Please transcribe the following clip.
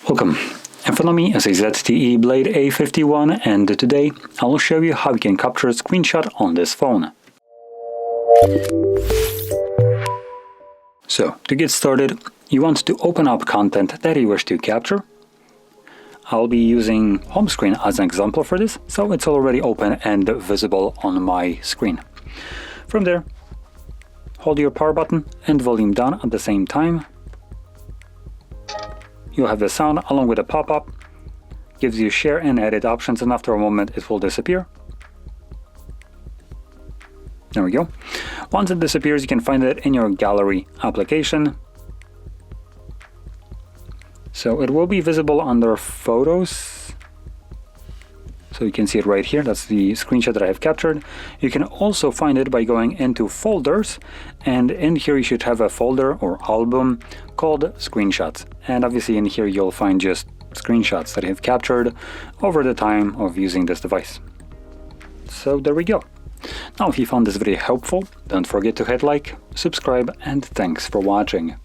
Welcome. In front of me is a ZTE Blade A51, and today I'll show you how you can capture a screenshot on this phone. So, to get started, you want to open up content that you wish to capture. I'll be using home screen as an example for this, so it's already open and visible on my screen. From there, hold your power button and volume down at the same time. You'll have the sound along with a pop-up, gives you share and edit options, and after a moment it will disappear. There we go. Once it disappears, you can find it in your gallery application. So it will be visible under photos. So you can see it right here. That's the screenshot that I have captured. You can also find it by going into folders, and in here you should have a folder or album called screenshots. And obviously in here you'll find just screenshots that I have captured over the time of using this device. So there we go. Now if you found this video helpful, don't forget to hit like, subscribe, and thanks for watching.